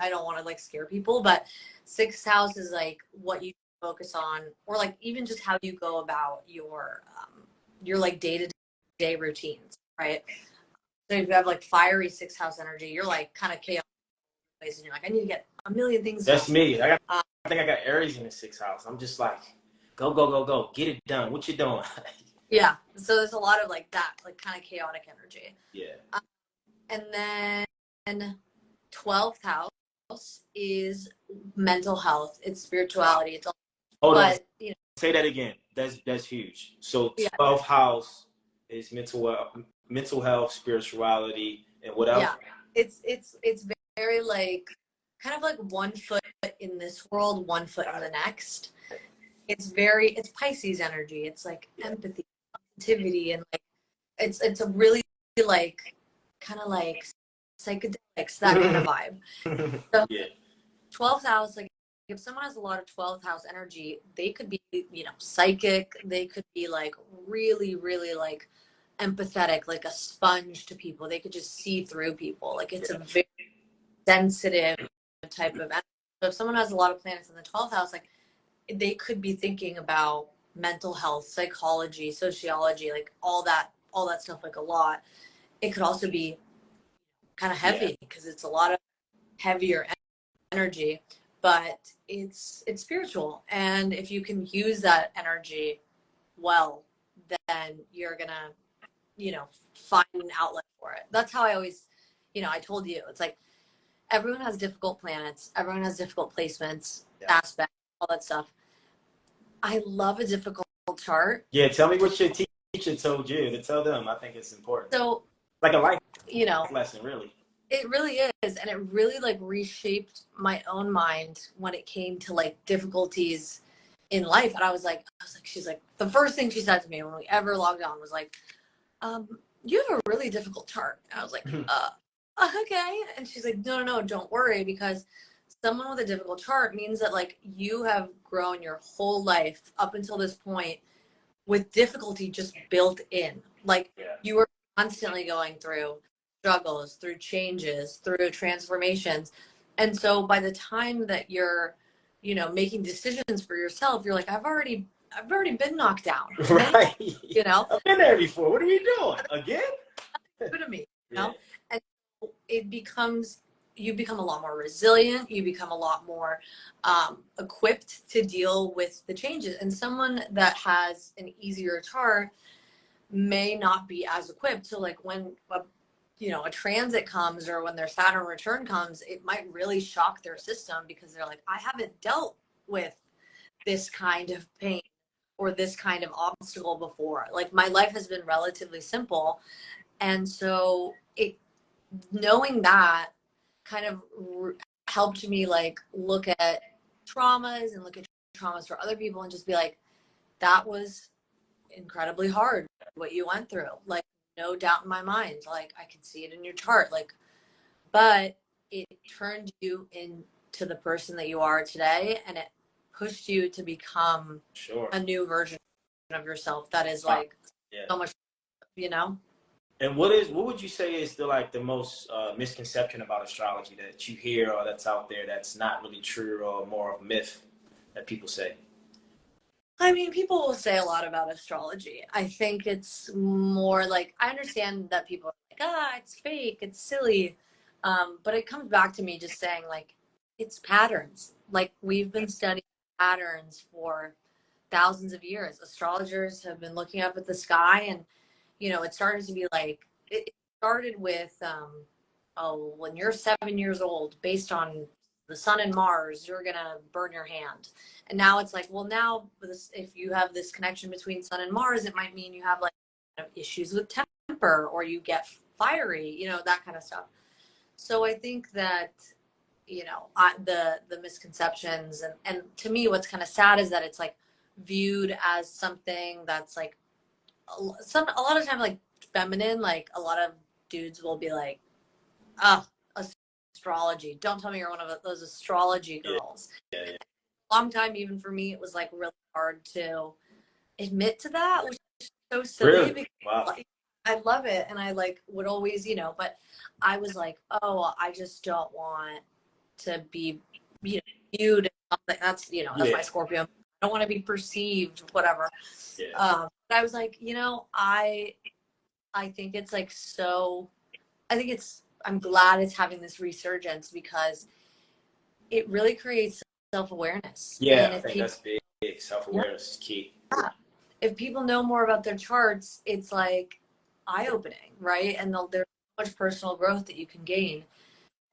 don't want to like scare people, but sixth house is like what you focus on, or like even just how you go about your like day-to-day routines, right? So if you have like fiery sixth house energy, you're like kind of chaotic and you're like, I need to get a million things That's done. me. I think I got Aries in the sixth house. I'm just like, go, go, go, go. Get it done. What you doing? Yeah. So there's a lot of like that, like kind of chaotic energy. Yeah. And then 12th house is mental health. It's spirituality. It's all, Hold on. but you know, Say that again. That's huge. So yeah. 12th house is mental health, spirituality, and what else? Yeah. It's very like kind of like one foot in this world, one foot in the next. It's Pisces energy. It's like empathy, positivity, and like it's a really like kind of like psychedelics, that kind of vibe. So Yeah. 12th house, like if someone has a lot of 12th house energy, they could be, you know, psychic. They could be like really, really like empathetic, like a sponge to people. They could just see through people. Like it's a very sensitive type of energy. So if someone has a lot of planets in the 12th house, like they could be thinking about mental health, psychology, sociology, like all that stuff, like a lot. It could also be kind of heavy because it's a lot of heavier energy, but it's spiritual. And if you can use that energy well, then you're gonna, you know, find an outlet for it. That's how I always, you know, I told you, it's like everyone has difficult planets, everyone has difficult placements, aspects, all that stuff. I love a difficult chart. Yeah, tell me what your teacher told you to tell them. I think it's important. So, Like a life, you know, lesson, really. it really is. And it really like reshaped my own mind when it came to like difficulties in life. And I was like, she's like, the first thing she said to me when we ever logged on was like, you have a really difficult chart. And I was like, okay. And she's like, no, don't worry, because someone with a difficult chart means that like you have grown your whole life up until this point with difficulty just built in. Like you were constantly going through struggles, through changes, through transformations. And so by the time that you're, you know, making decisions for yourself, you're like, I've already been knocked down. Right. You know? I've been there before. What are you doing? Again? Good to me, you know? And it becomes, you become a lot more resilient. You become a lot more equipped to deal with the changes. And someone that has an easier chart may not be as equipped. So like when you know, a transit comes or when their Saturn return comes, it might really shock their system because they're like, I haven't dealt with this kind of pain or this kind of obstacle before. Like my life has been relatively simple. And so knowing that kind of helped me like look at traumas and look at traumas for other people and just be like, that was incredibly hard what you went through. Like, no doubt in my mind. Like, I could see it in your chart. Like, but it turned you into the person that you are today, and it pushed you to become a new version of yourself that is like so much, you know. And what would you say is the most misconception about astrology that you hear or that's out there that's not really true or more of a myth that people say? I mean, people will say a lot about astrology. I think it's more like, I understand that people are like, it's fake, it's silly. But it comes back to me just saying like, it's patterns. Like we've been studying patterns for thousands of years. Astrologers have been looking up at the sky, and it started to be like it started with oh, when you're 7 years old, based on the sun and Mars, you're gonna burn your hand. And now it's like, well, now if you have this connection between sun and Mars, it might mean you have like issues with temper, or you get fiery, that kind of stuff. So I think that the misconceptions, and to me what's kind of sad is that it's like viewed as something that's like a lot of time like feminine. Like a lot of dudes will be like, ah, astrology, don't tell me you're one of those astrology girls. Yeah. Long time, even for me, it was like really hard to admit to that, which is so silly. Really? Because Wow. I love it, and I like would always, but I was like, oh, I just don't want to be, viewed. That's that's my Scorpio. I don't want to be perceived, whatever. Yeah. But I was like, I think it's like so. I'm glad it's having this resurgence, because it really creates self-awareness. Yeah, And I if think people, that's big. Self-awareness is key. if people know more about their charts, it's like eye-opening, right? And there's so much personal growth that you can gain.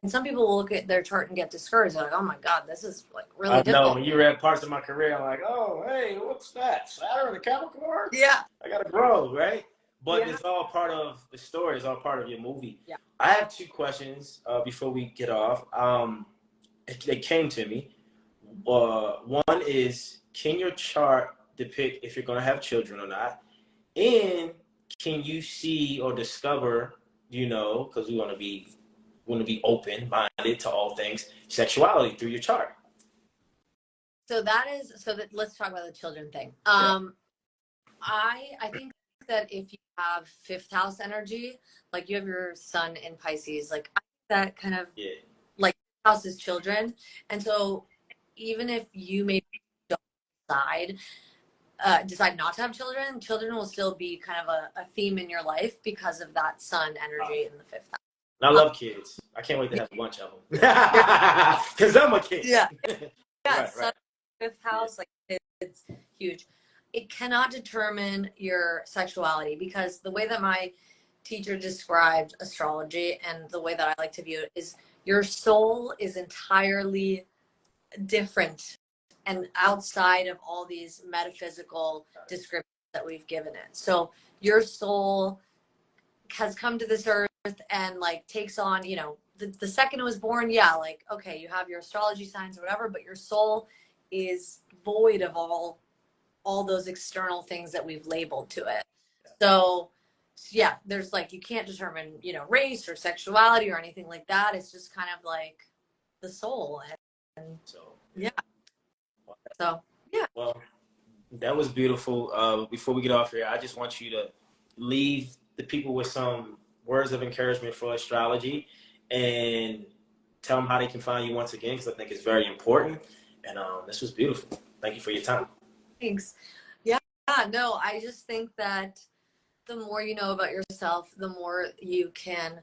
And some people will look at their chart and get discouraged. They're like, oh my God, this is like really I know, difficult. when you read parts of my career, I'm like, oh, hey, what's that? Saturn and Capricorn? Yeah. I gotta grow, right? But Yeah. it's all part of the story. It's all part of your movie. Yeah. I have two questions before we get off. They came to me. One is, can your chart depict if you're going to have children or not? And can you see or discover, because we want to be open-minded to all things sexuality through your chart? So let's talk about the children thing. I think that if you have fifth house energy, like you have your sun in Pisces, like I think that kind of like house is children. And so even if you maybe don't decide not to have children will still be kind of a theme in your life because of that sun energy in the fifth house. I love kids. I can't wait to have a bunch of them. Because I'm a kid. Yeah. Right. Fifth house, like it's huge. It cannot determine your sexuality, because the way that my teacher described astrology and the way that I like to view it is your soul is entirely different and outside of all these metaphysical descriptions that we've given it. So your soul has come to this earth and like takes on, the second it was born, like, okay, you have your astrology signs or whatever, but your soul is void of all those external things that we've labeled to it. So yeah, there's like, you can't determine, race or sexuality or anything like that. It's just kind of like the soul. And yeah. So yeah. Well, that was beautiful. Before we get off here, I just want you to leave the people with some words of encouragement for astrology, and tell them how they can find you once again, because I think it's very important. And this was beautiful. Thank you for your time. Thanks. Yeah, no, I just think that the more you know about yourself, the more you can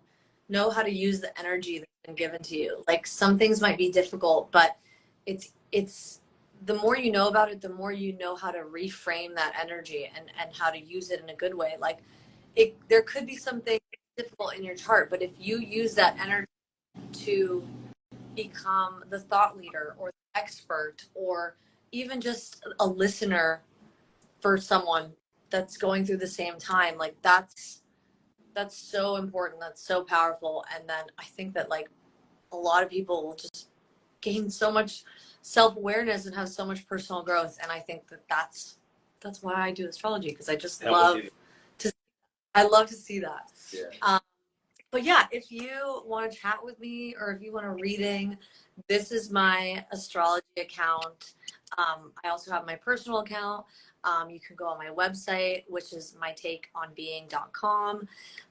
know how to use the energy that's been given to you. Like some things might be difficult, but it's the more you know about it, the more you know how to reframe that energy and how to use it in a good way. Like there could be something difficult in your chart, but if you use that energy to become the thought leader or the expert, or even just a listener for someone that's going through the same time, like that's so important. That's so powerful. And then I think that like a lot of people will just gain so much self-awareness and have so much personal growth. And I think that that's why I do astrology, because I just love to see that. Yeah. But yeah, if you want to chat with me, or if you want a reading, this is my astrology account. I also have my personal account. You can go on my website, which is mytakeonbeing.com,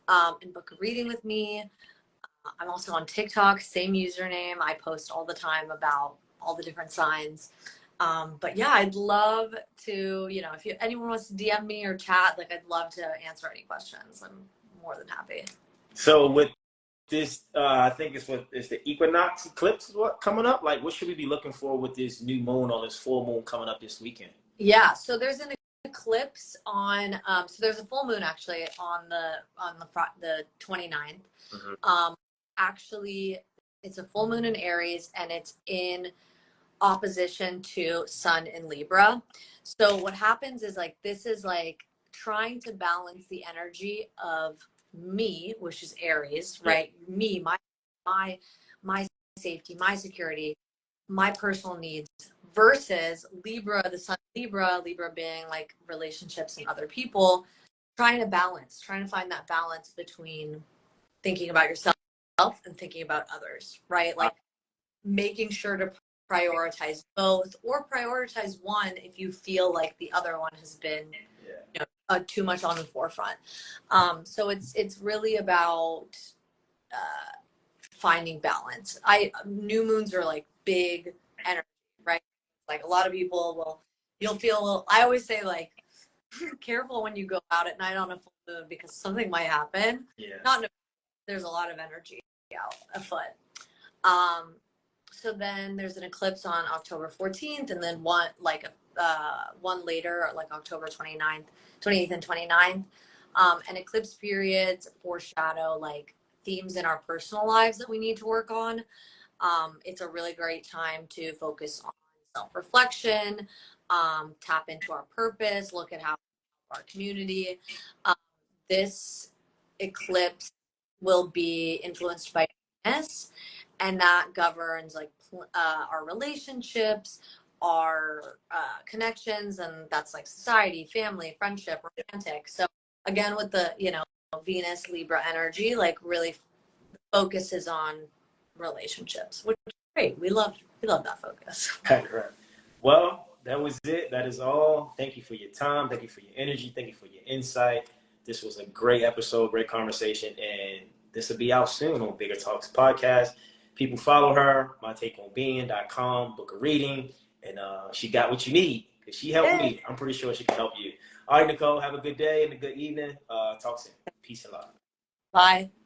and book a reading with me. I'm also on TikTok, same username. I post all the time about all the different signs. But yeah, I'd love to, if anyone wants to DM me or chat, like I'd love to answer any questions. I'm more than happy. So with this, I think it's the equinox eclipse coming up. Like, what should we be looking for with this new moon or this full moon coming up this weekend? Yeah, so there's an eclipse on so there's a full moon actually on the 29th. Mm-hmm. Actually it's a full moon in Aries and it's in opposition to Sun in Libra. So what happens is like this is like trying to balance the energy of me, which is Aries, Yeah. right? Me, my my safety, my security, my personal needs versus Libra, the Sun Libra, Libra being like relationships and other people, trying to balance, trying to find that balance between thinking about yourself and thinking about others, right? Like making sure to prioritize both or prioritize one if you feel like the other one has been too much on the forefront. So it's really about finding balance. New moons are like big energy, right? Like a lot of people you'll feel, I always say like careful when you go out at night on a full moon because something might happen. Yeah. Not there's a lot of energy out afoot. Um, so then there's an eclipse on October 14th, and then one later, like October 29th, 28th, and 29th. And eclipse periods foreshadow like themes in our personal lives that we need to work on. It's a really great time to focus on self-reflection, tap into our purpose, look at how our community. Um, this eclipse will be influenced by Venus, and that governs like our relationships, our connections, and that's like society, family, friendship, romantic. So again, with the Venus Libra energy, like really focuses on relationships, which is great. We love that focus. Right, right. Well, that was it. That is all. Thank you for your time. Thank you for your energy. Thank you for your insight. This was a great episode, great conversation, and this will be out soon on Bigger Talks podcast. People follow her, mytakeonbeing.com, book a reading, and she got what you need because she helped me. I'm pretty sure she can help you. All right, Nicole, have a good day and a good evening. Talk soon. Peace and love. Bye.